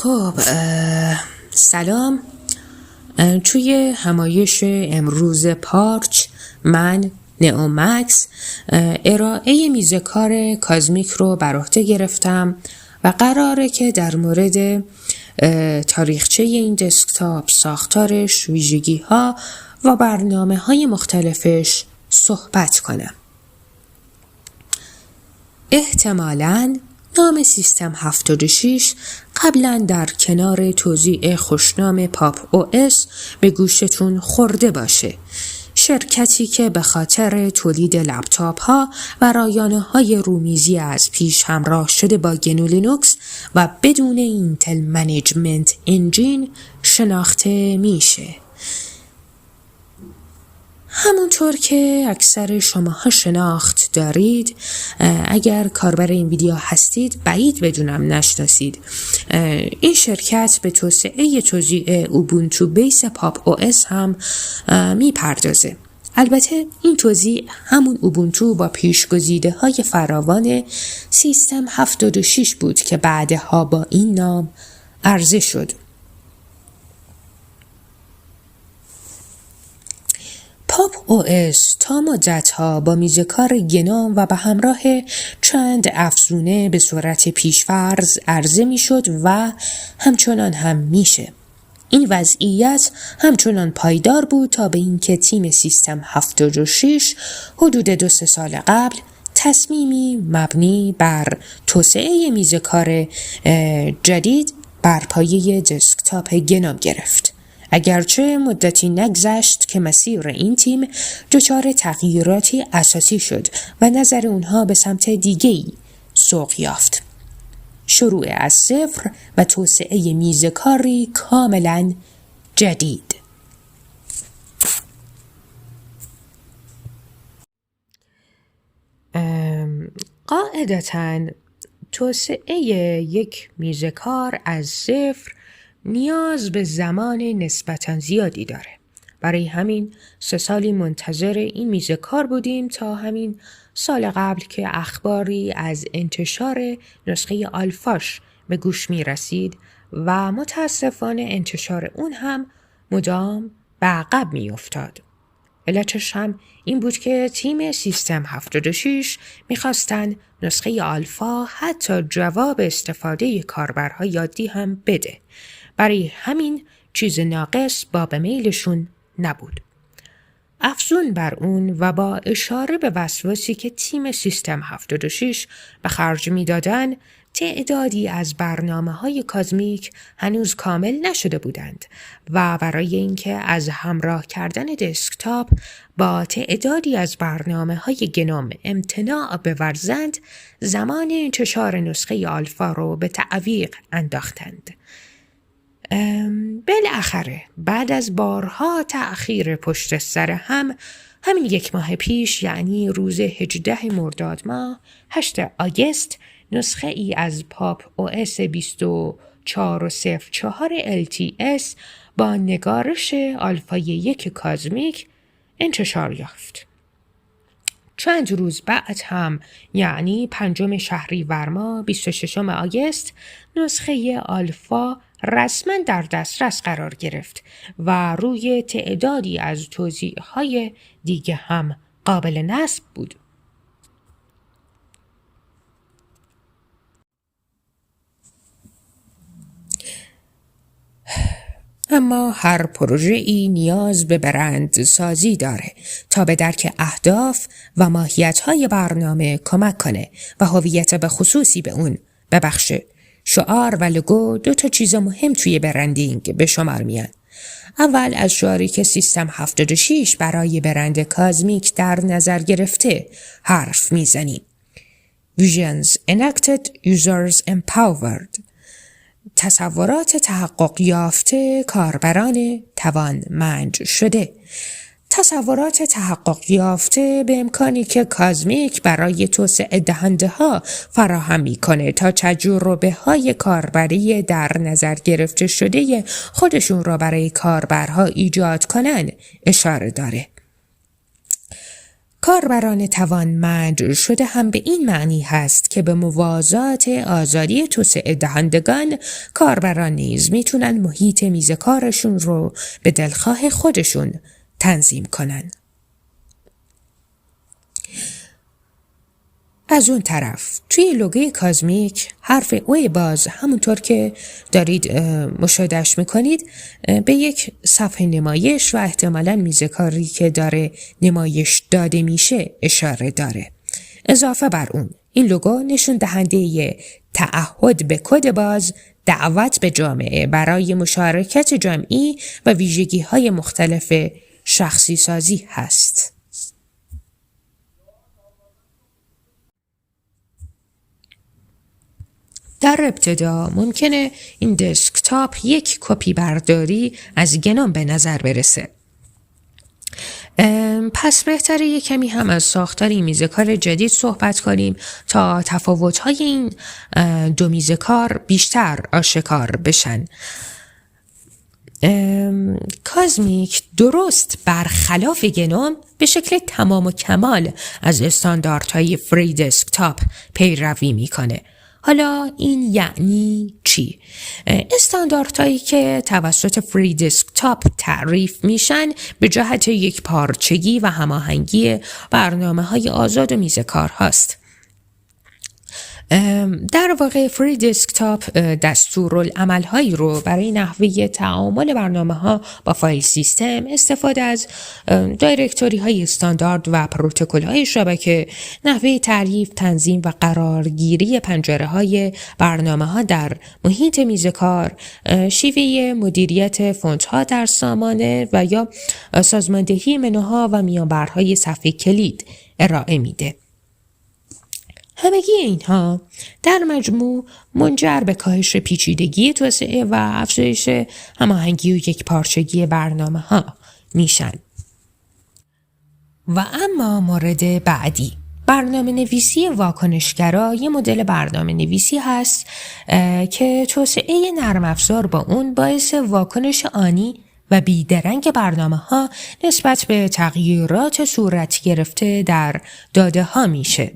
خب سلام. توی همایش امروز پارچ من نئومکس ارائه میزکار کازمیک رو بر عهده گرفتم و قراره که در مورد تاریخچه این دسکتاپ، ساختارش، ویژگی‌ها و برنامه‌های مختلفش صحبت کنم. احتمالاً نام سیستم 76 قبلا در کنار توزیع خوشنام پاپ او اس به گوشتون خورده باشه. شرکتی که به خاطر تولید لپتاپ ها و رایانه های رومیزی از پیش همراه شده با گنو لینوکس و بدون اینتل منیجمنت انجین شناخته میشه. همونطور که اکثر شماها شناخت دارید، اگر کاربر این ویدیو هستید بعید بدونم نشناسید. این شرکت به توزیع اوبونتو بیس پاپ او اس هم میپردازه. البته این توزیع همون اوبونتو با پیشگزیده های فراوان سیستم 76 بود که بعدها با این نام عرضه شد. پاپ او اس تا مدت‌ها با میزکار گنو و به همراه چند افزونه به صورت پیش‌فرض عرضه میشد و همچنان هم میشه. این وضعیت همچنان پایدار بود تا به اینکه تیم سیستم 76 حدود 2-3 سال قبل تصمیمی مبنی بر توسعه میزکار جدید بر پایه دسکتاپ گنو گرفت. اگرچه مدتی نگذشت که مسیر این تیم دچار تغییراتی اساسی شد و نظر اونها به سمت دیگه‌ای سوق یافت. شروع از صفر و توسعه میزکاری کاملا جدید. قاعدتاً توسعه یک میزکار از صفر نیاز به زمان نسبتاً زیادی داره. برای همین 3 سالی منتظر این میزکار بودیم تا همین سال قبل که اخباری از انتشار نسخه آلفاش به گوش می رسید و متاسفانه انتشار اون هم مدام به عقب می افتاد. علتش هم این بود که تیم سیستم 76 میخواستن نسخه آلفا حتی جواب استفاده کاربرهای عادی هم بده. برای همین چیز ناقص باب میلشون نبود. افزون بر اون و با اشاره به وسواسی که تیم سیستم 76 به خرج می دادن، تعدادی از برنامه‌های کازمیک هنوز کامل نشده بودند و برای اینکه از همراه کردن دسکتاپ با تعدادی از برنامه‌های گنوم امتناع بورزند، زمان انتشار نسخه آلفا رو به تعویق انداختند. بالاخره بعد از بارها تأخیر پشت سر همین 1 ماه پیش، یعنی روز 18 مرداد ماه 8 آگوست، نسخه ای از پاپ او اس 24.04 LTS با نگارش آلفای 1 کازمیک انتشار یافت. چند روز بعد هم، یعنی 5 شهریور ماه 26 آگوست، نسخه آلفا رسما در دسترس قرار گرفت و روی تعدادی از توزیع‌های دیگه هم قابل نصب بود. اما هر پروژه‌ای نیاز به برند سازی داره تا به درک اهداف و ماهیت‌های برنامه کمک کنه و هویت به خصوصی به اون ببخشه. شعار و لوگو 2 چیز مهم توی برندینگ به شمار میان. اول از شعاری که سیستم 76 برای برند کازمیک در نظر گرفته حرف میزنیم. Visions enacted, users empowered. تصورات تحقق یافته، کاربران توانمند شده. تصورات تحقق یافته به امکانی که کازمیک برای توسعه دهنده ها فراهم میکنه تا تجربه های کاربری در نظر گرفته شده خودشون را برای کاربرها ایجاد کنن اشاره داره. کاربران توانمند شده هم به این معنی هست که به موازات آزادی توسعه دهندگان، کاربران نیز میتونن محیط میز کارشون رو به دلخواه خودشون تنظیم کنن. از اون طرف توی لوگوی کازمیک حرف او باز همونطور که دارید مشاهدهش میکنید به یک صفحه نمایش و احتمالاً میز کاری که داره نمایش داده میشه اشاره داره. اضافه بر اون این لوگو نشون دهنده تعهد به کد باز، دعوت به جامعه برای مشارکت جمعی و ویژگی‌های مختلف شخصی سازی هست. در ابتدا ممکنه این دسکتاپ یک کپی برداری از گنوم به نظر برسه. پس بهتره یک کمی هم از ساختار این میز کار جدید صحبت کنیم تا تفاوت‌های این دو میز کار بیشتر آشکار بشن. کازمیک درست برخلاف گنوم به شکل تمام و کمال از استانداردهای فری دسکتاپ پیروی میکنه. حالا این یعنی چی؟ استانداردهایی که توسط فری دسکتاپ تعریف میشن به جهت یک پارچگی و هماهنگی برنامه‌های آزاد و میز کار هاست. در واقع فری دسکتاپ دستورالعمل‌هایی رو برای نحوه تعامل برنامه‌ها با فایل سیستم، استفاده از دایرکتوری‌های استاندارد و پروتکل‌های شبکه، نحوه تعریف، تنظیم و قرارگیری پنجره‌های برنامه‌ها در محیط میز کار، شیوه مدیریت فونت‌ها در سامانه و یا سازماندهی منوها و میانبرهای صفحه کلید ارائه میده. همگی اینها در مجموع منجر به کاهش پیچیدگی توسعه و افزایش هماهنگی و یکپارچگی برنامه‌ها میشن. و اما مورد بعدی، برنامه نویسی واکنشگرا یه مدل برنامه نویسی هست که توسعه نرم افزار با اون باعث واکنش آنی و بیدرنگ برنامه‌ها نسبت به تغییرات صورت گرفته در داده ها میشه.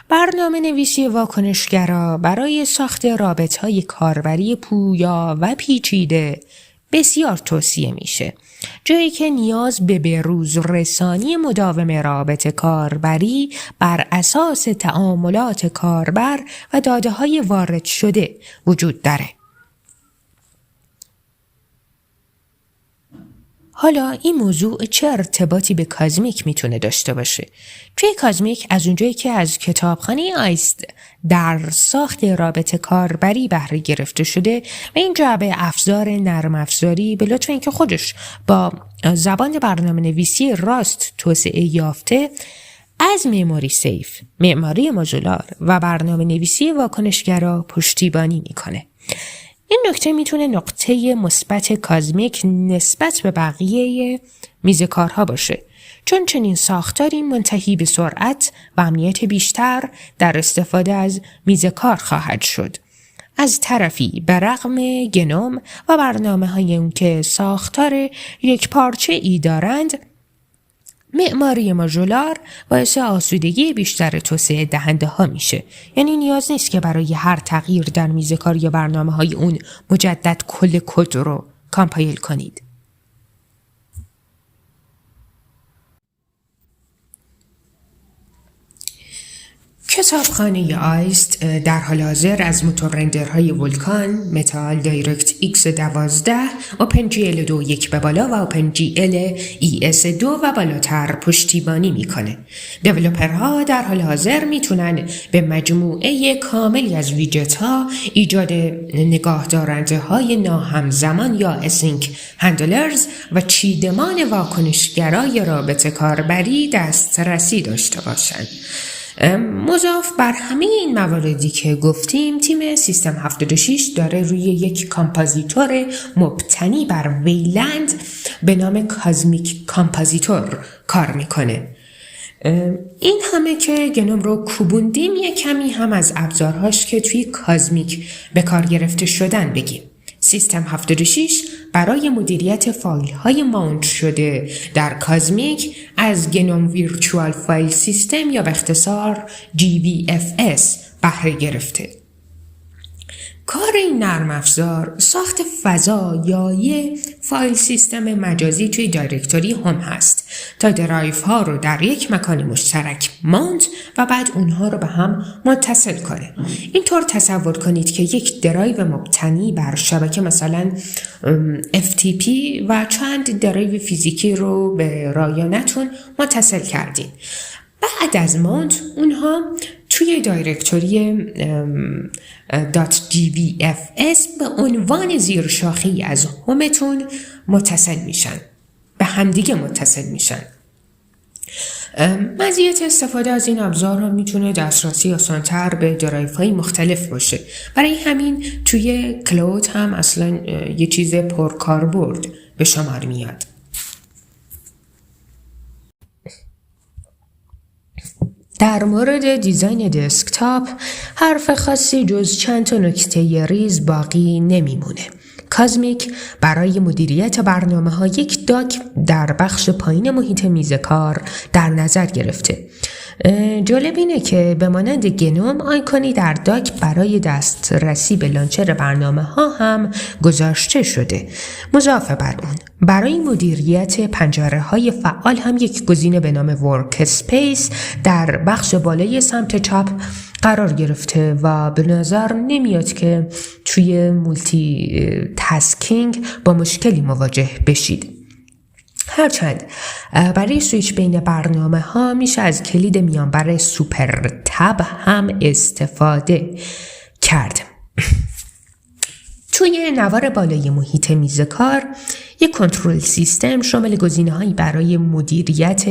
برنامه نویسی واکنشگرا برای ساخت رابطه‌های کاربری پویا و پیچیده بسیار توصیه میشه، جایی که نیاز به بروز رسانی مداوم رابطه کاربری بر اساس تعاملات کاربر و داده‌های وارد شده وجود داره. حالا این موضوع چه ارتباطی به کازمیک میتونه داشته باشه؟ توی کازمیک از اونجایی که از کتابخانه آیست در ساخت رابطه کاربری بهره گرفته شده و این جعبه افزار نرم افزاری به لطف اینکه خودش با زبان برنامه نویسی راست توسعه یافته، از معماری سیف، معماری ماژولار و برنامه نویسی واکنشگرا پشتیبانی میکنه. این نکته میتونه نقطه مثبت کازمیک نسبت به بقیه میز کارها باشه، چون چنین ساختاری منتهی به سرعت و امنیت بیشتر در استفاده از میز کار خواهد شد. از طرفی به رغم گنوم و برنامه‌های اون که ساختار یک پارچه ای دارند، معماری ماژولار باعث آسودگی بیشتر توسعه دهنده ها میشه. یعنی نیاز نیست که برای هر تغییر در میز کار یا برنامه‌های اون مجدد کل کد رو کامپایل کنید. کتابخانه آیست در حال حاضر از موتور رندرهای ولکان، متال، دایرکت ایکس 12، اوپن جی ال 2 یک به بالا و اوپن جی ال ای اس 2 و بالاتر پشتیبانی میکنه. دیولپرها در حال حاضر میتونن به مجموعه کاملی از ویجت ها، ایجاد نگاه دارنده های ناهمزمان یا اسینک هندلرز و چیدمان واکنشگرای رابطه کاربری دسترسی داشته باشند. مضاف بر همه این مواردی که گفتیم، تیم سیستم 76 داره روی یک کامپازیتور مبتنی بر ویلند به نام کازمیک کامپازیتور کار میکنه. این همه که گنوم رو کوبوندیم، یک کمی هم از ابزارهاش که توی کازمیک به کار گرفته شدن بگیم. سیستم 76 برای مدیریت فایل های ماونت شده در کازمیک از گنوم ویرچوال فایل سیستم یا به اختصار GVFS بهره گرفته. کار این نرم افزار ساخت فضا یا یک فایل سیستم مجازی توی دایرکتوری هم هست تا درایف ها رو در یک مکان مشترک ماونت و بعد اونها رو به هم متصل کنه. اینطور تصور کنید که یک درایو مبتنی بر شبکه مثلا FTP و چند درایو فیزیکی رو به رایانتون متصل کردین. بعد از ماونت اونها توی دایرکتوری .gvfs به عنوان زیر شاخه‌ای از همتون متصل میشن. به همدیگه متصل میشن. مزیت استفاده از این ابزارها میتونه دسترسی آسان‌تر به درایوهای مختلف باشه. برای همین توی کلاود هم اصلا یه چیز پرکاربرد به شمار میاد. در مورد دیزاین دسکتاپ حرف خاصی جز چند تا نکته ریز باقی نمیمونه. کازمیک برای مدیریت برنامه‌ها یک داک در بخش پایین محیط میز کار در نظر گرفته. جالب اینه که به مانند گنوم آیکونی در داک برای دسترسی به لانچر برنامه‌ها هم گذاشته شده. مضافه بر اون برای مدیریت پنجره‌های فعال هم یک گزینه به نام ورک اسپیس در بخش بالای سمت چپ قرار گرفته و به نظر نمیاد که توی مولتی تاسکینگ با مشکلی مواجه بشید. هرچند برای سویچ بین برنامه ها میشه از کلید میانبر سوپر تب هم استفاده کرد. توی نوار بالای محیط میز کار یک کنترل سیستم شامل گزینه‌هایی برای مدیریت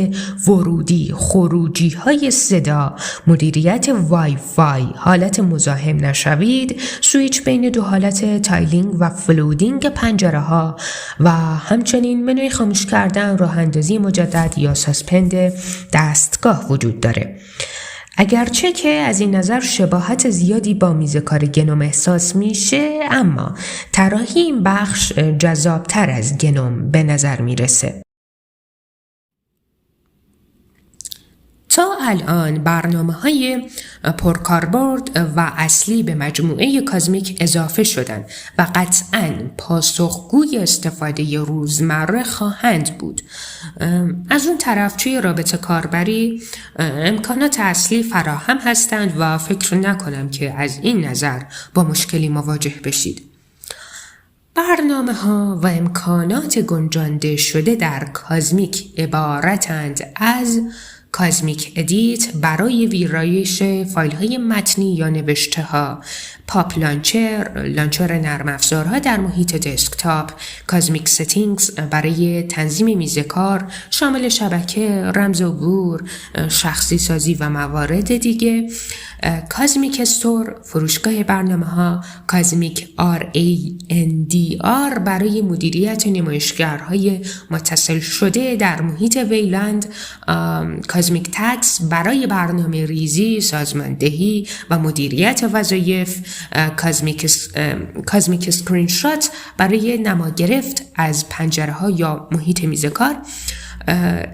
ورودی، خروجی های صدا، مدیریت وای فای، حالت مزاحم نشوید، سویچ بین دو حالت تایلینگ و فلودینگ پنجره ها و همچنین منوی خاموش کردن، راه اندازی مجدد یا ساسپند دستگاه وجود داره. اگرچه که از این نظر شباهت زیادی با میز کار گنوم احساس میشه، اما طراحی این بخش جذابتر از گنوم به نظر میرسه. تا الان برنامه‌های پرکاربرد و اصلی به مجموعه کازمیک اضافه شدن و قطعاً پاسخگوی استفاده روزمره خواهند بود. از اون طرف توی رابطه کاربری امکانات اصلی فراهم هستند و فکر نکنم که از این نظر با مشکلی مواجه بشید. برنامه‌ها و امکانات گنجانده شده در کازمیک عبارتند از کازمیک ادیت برای ویرایش فایل‌های متنی یا نوشته‌ها، پاپ لانچر نرم افزارها در محیط دسکتاپ، کازمیک ستینگز برای تنظیم میز کار شامل شبکه، رمز عبور، شخصی سازی و موارد دیگه، کازمیک استور فروشگاه برنامه‌ها، کازمیک RANDR برای مدیریت نمایشگرهای متصل شده در محیط ویلند، کازمیک تگز برای برنامه ریزی، سازماندهی و مدیریت وظایف، کازمیک اسکرین شات برای نما گرفت از پنجره ها یا محیط میز کار،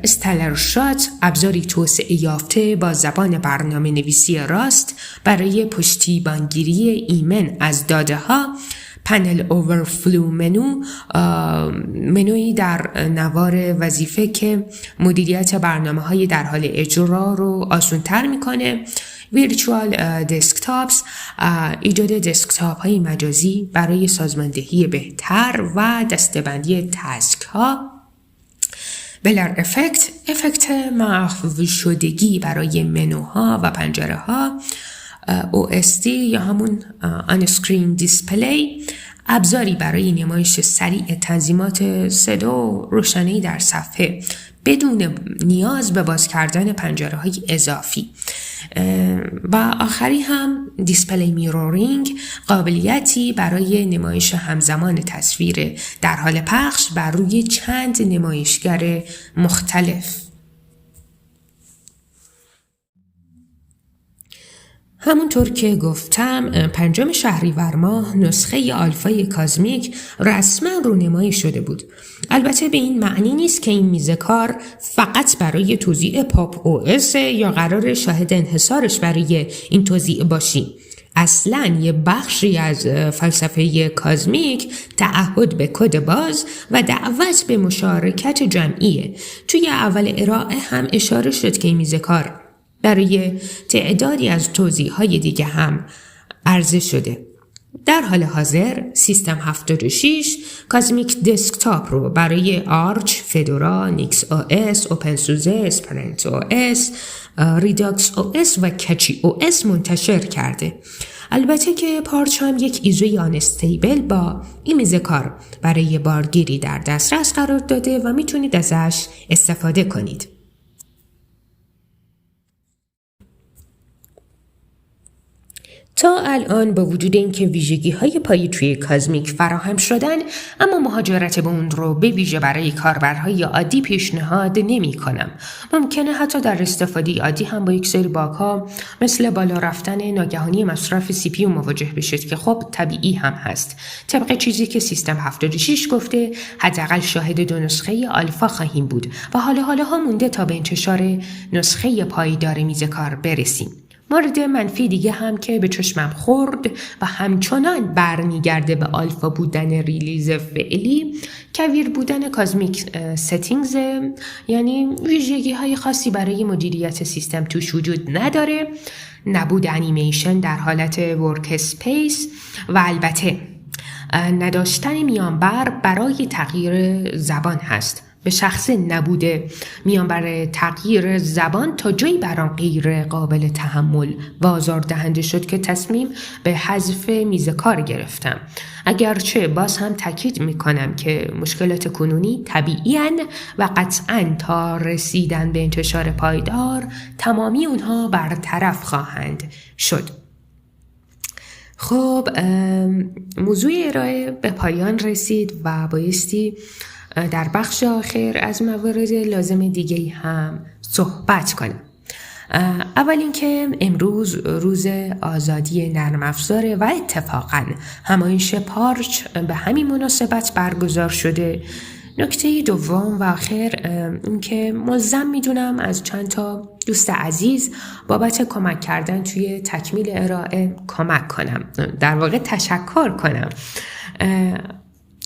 استلر شات ابزاری توسعه یافته با زبان برنامه نویسی راست برای پشتیبانگیری ایمن از داده ها، پنل اوورفلو منوی در نوار وظیفه که مدیریت برنامه های در حال اجرا رو آسان تر میکنه، ویرچوال دسکتاپس ایجاد دسکتاپ های مجازی برای سازماندهی بهتر و دسته‌بندی تاسک ها، بلر افکت محو شدگی برای منوها و پنجره ها، OSD یا همون آن اسکرین دیسپلی ابزاری برای نمایش سریع تنظیمات صدا و روشنایی در صفحه بدون نیاز به باز کردن پنجره‌های اضافی و آخری هم دیسپلی میرورینگ، قابلیتی برای نمایش همزمان تصویر در حال پخش بر روی چند نمایشگر مختلف. همونطور که گفتم 5 شهریور ماه نسخه آلفای کازمیک رسما رونمایی شده بود. البته به این معنی نیست که این میز کار فقط برای توزیع پاپ او اس یا قرار شاهد انحصارش برای این توزیع باشی. اصلاً یه بخشی از فلسفه کازمیک تعهد به کد باز و دعوت به مشارکت جمعیه. توی اول ارائه هم اشاره شد که این میز کار برای تعدادی از توضیح‌های دیگه هم عرضه شده. در حال حاضر سیستم 76 کازمیک دسکتاپ رو برای آرچ، فدورا، نیکس او اس، اوپن سوزه، اسپرنت او اس، ریداکس او اس و کچی او اس منتشر کرده. البته که پارچ هم یک ایزوی آنستیبل با این میز کار برای بارگیری در دسترس قرار داده و میتونید ازش استفاده کنید. تا الان با وجود اینکه ویژگی‌های پایی توی کازمیک فراهم شدن، اما مهاجرت به اون رو به ویژه برای کاربرهای عادی پیشنهاد نمی‌کنم. ممکنه حتی در استفاده عادی هم با یک سری باگ‌ها مثل بالا رفتن ناگهانی مصرف سی پی یو مواجه بشید که خب طبیعی هم هست. طبق چیزی که سیستم 76 گفته، حداقل شاهد 2 نسخه آلفا خواهیم بود و حالا مونده تا به انتشار نسخه پایدار میز کار برسیم. مورد منفی دیگه هم که به چشمم خورد و همچنان برمیگرده به آلفا بودن ریلیز فعلی، کویر بودن کازمیک ستینگز، یعنی ویژگی های خاصی برای مدیریت سیستم توش وجود نداره، نبود انیمیشن در حالت ورک اسپیس و البته نداشتن میانبر برای تغییر زبان هست. به شخص نبوده میانبر تغییر زبان تا جایی برام غیر قابل تحمل و آزاردهنده شد که تصمیم به حذف میز کار گرفتم. اگرچه باز هم تاکید میکنم که مشکلات کنونی طبیعی‌اند و قطعاً تا رسیدن به انتشار پایدار تمامی اونها برطرف خواهند شد. خب موضوع ارائه به پایان رسید و بایستی در بخش آخر از موارد لازم دیگه هم صحبت کنم. اول اینکه امروز روز آزادی نرم افزاره و اتفاقاً همایش پارچ به همین مناسبت برگزار شده. نکته دوم و آخر اینکه ملزم میدونم از چند تا دوست عزیز بابت کمک کردن توی تکمیل ارائه کمک کنم، در واقع تشکر کنم.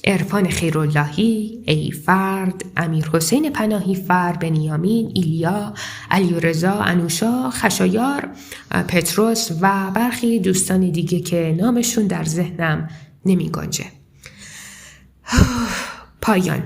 عرفان خیراللهی، ایفرد، امیر حسین پناهی فر، بنیامین، ایلیا، علیرضا، انوشا، خشایار، پتروس و برخی دوستان دیگه که نامشون در ذهنم نمی گنجه. پایان.